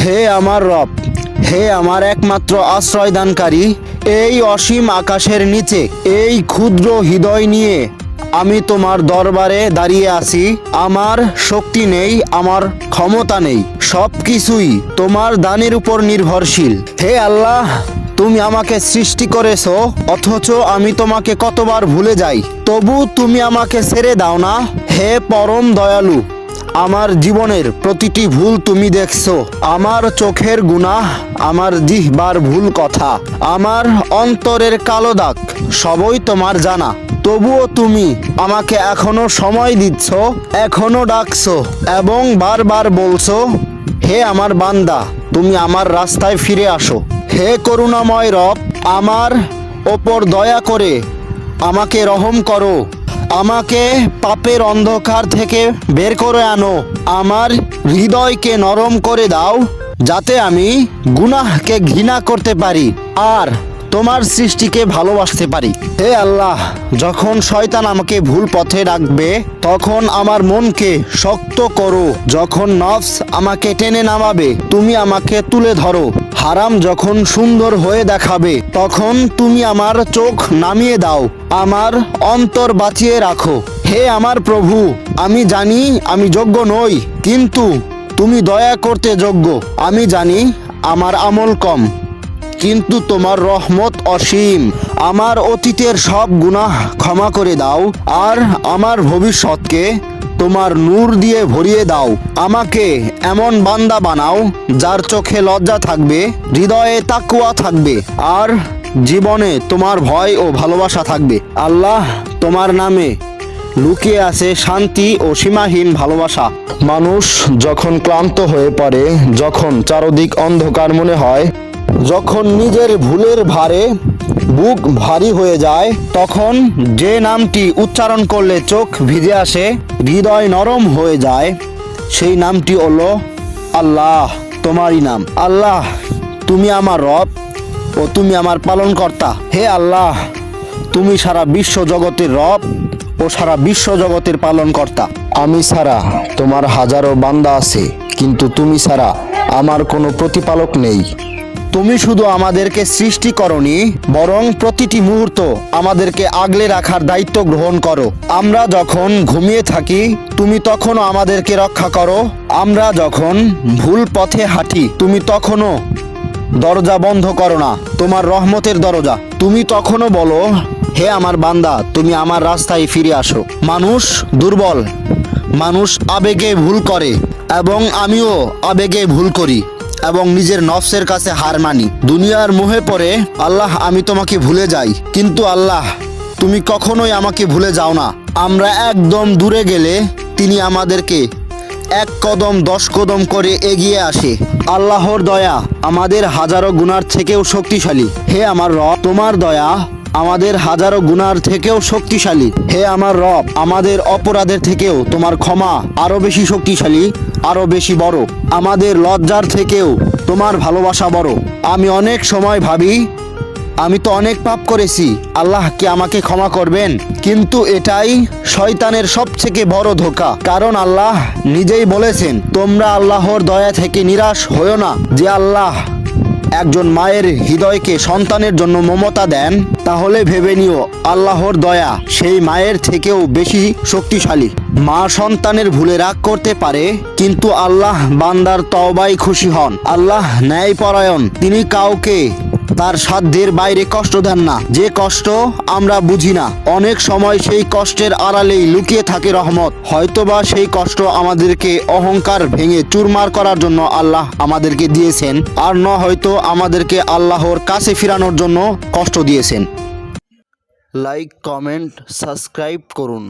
হে আমার রব, হে আমার একমাত্র আশ্রয়দানকারী, এই অসীম আকাশের নিচে এই ক্ষুদ্র হৃদয় নিয়ে আমি তোমার দরবারে দাঁড়িয়ে আছি। আমার শক্তি নেই, আমার ক্ষমতা নেই, সব কিছুই তোমার দানের উপর নির্ভরশীল। হে আল্লাহ, তুমি আমাকে সৃষ্টি করেছো, অথচ আমি তোমাকে কতবার ভুলে যাই, তবু তুমি আমাকে ছেড়ে দাও না। হে পরম দয়ালু, আমার জীবনের প্রতিটি ভুল তুমি দেখছো, আমার চোখের গুনাহ, আমার জিহ্বার ভুল কথা, আমার অন্তরের কালো দাগ সবই তোমার জানা। তবুও তুমি আমাকে এখনো সময় দিচ্ছ, এখনো ডাকছো এবং বারবার বলছো, হে আমার বান্দা, তুমি আমার রাস্তায় ফিরে আসো। হে করুণাময় রব, আমার ওপর দয়া করে আমাকে রহম করো, আমাকে পাপের অন্ধকার থেকে বের করে আনো, আমার হৃদয়কে নরম করে দাও, যাতে আমি গুনাহকে ঘৃণা করতে পারি আর তোমার সৃষ্টিকে ভালোবাসতে পারি। হে আল্লাহ, যখন শয়তান আমাকে ভুল পথে রাখবে তখন আমার মনকে শক্ত করো, যখন নফস আমাকে টেনে নামাবে তুমি আমাকে তুলে ধরো, হারাম যখন সুন্দর হয়ে দেখাবে তখন তুমি আমার চোখ নামিয়ে দাও, আমার অন্তর বাঁচিয়ে রাখো। হে আমার প্রভু, আমি জানি আমি যোগ্য নই, কিন্তু তুমি দয়া করতে যোগ্য। আমি জানি আমার আমল কম, কিন্তু তোমার রহমত অসীম। আমার অতীতের সব গুনাহ ক্ষমা করে দাও আর আমার ভবিষ্যৎকে তোমার নূর দিয়ে ভরিয়ে দাও। আমাকে এমন বান্দা বানাও যার চোখে লজ্জা থাকবে, হৃদয়ে তাকওয়া থাকবে আর জীবনে তোমার ভয় ও ভালোবাসা থাকবে। আল্লাহ, তোমার নামে লুকিয়ে আছে শান্তি ও সীমাহীন ভালোবাসা। মানুষ যখন ক্লান্ত হয়ে পড়ে, যখন চারদিক অন্ধকার মনে হয়, যখন নিজের ভুলের ভারে বুক ভারী হয়ে যায়, তখন যে নামটি উচ্চারণ করলে চোখ ভিজে আসে, হৃদয় নরম হয়ে যায়, সেই নামটি হলো আল্লাহ। তোমারই নাম আল্লাহ। তুমি আমার রব ও তুমি আমার পালনকর্তা। হে আল্লাহ, তুমি সারা বিশ্ব জগতের রব ও সারা বিশ্ব জগতের পালনকর্তা। আমি ছাড়া তোমার হাজারো বান্দা আছে, কিন্তু তুমি ছাড়া আমার কোনো প্রতিপালক নেই। তুমি শুধু আমাদেরকে সৃষ্টি করনি, বরং প্রতিটি মুহূর্ত আমাদেরকে আগলে রাখার দায়িত্ব গ্রহণ করো। আমরা যখন ঘুমিয়ে থাকি তুমি তখনও আমাদেরকে রক্ষা করো, আমরা যখন ভুল পথে হাঁটি তুমি তখনও দরজা বন্ধ করো না, তোমার রহমতের দরজা। তুমি তখনও বলো, হে আমার বান্দা, তুমি আমার রাস্তায় ফিরে আসো। মানুষ দুর্বল, মানুষ আবেগে ভুল করে এবং আমিও আবেগে ভুল করি এবং নিজের নফসের কাছে হার মানি, দুনিয়ার মোহে পড়ে। আল্লাহ, আমি তোমাকে ভুলে যাই, কিন্তু আল্লাহ, তুমি কখনোই আমাকে ভুলে যাও না। আমরা একদম দূরে গেলে তিনি আমাদেরকে এক কদম 10 কদম করে এগিয়ে আসে। আল্লাহর দয়া আমাদের হাজারো গুনার থেকেও শক্তিশালী। হে আমার রব, তোমার দয়া আমাদের হাজারো গুনার থেকেও শক্তিশালী। হে আমার রব, আমাদের অপরাধের থেকেও তোমার ক্ষমা আরো বেশি শক্তিশালী, আরো বেশি বড়। আমাদের লজ্জার থেকেও তোমার ভালোবাসা বড়। আমি অনেক সময় ভাবি, আমি তো অনেক পাপ করেছি, আল্লাহ কি আমাকে ক্ষমা করবেন? কিন্তু এটাই শয়তানের সবথেকে বড় ধোঁকা, কারণ আল্লাহ নিজেই বলেছেন, তোমরা আল্লাহর দয়া থেকে নিরাশ হয়ো না। যে আল্লাহ একজন মায়ের হৃদয়কে সন্তানের জন্য মমতা দেন, তাহলে ভেবে নিও আল্লাহর দয়া সেই মায়ের থেকেও বেশি শক্তিশালী। মা সন্তানের ভুলে রাগ করতে পারে, কিন্তু আল্লাহ বান্দার তওবায় খুশি হন। আল্লাহ ন্যায়পরায়ণ, তিনি কাউকে তার সাধ্যের বাইরে কষ্ট দেন না, যে কষ্ট আমরা বুঝি না। অনেক সময় সেই কষ্টের আড়ালেই লুকিয়ে থাকে রহমত। হয়তোবা সেই কষ্ট আমাদেরকে অহংকার ভেঙে চুরমার করার জন্য আল্লাহ আমাদেরকে দিয়েছেন, আর না হয়তো আমাদেরকে আল্লাহর কাছে ফিরানোর জন্য কষ্ট দিয়েছেন। লাইক, কমেন্ট, সাবস্ক্রাইব করুন।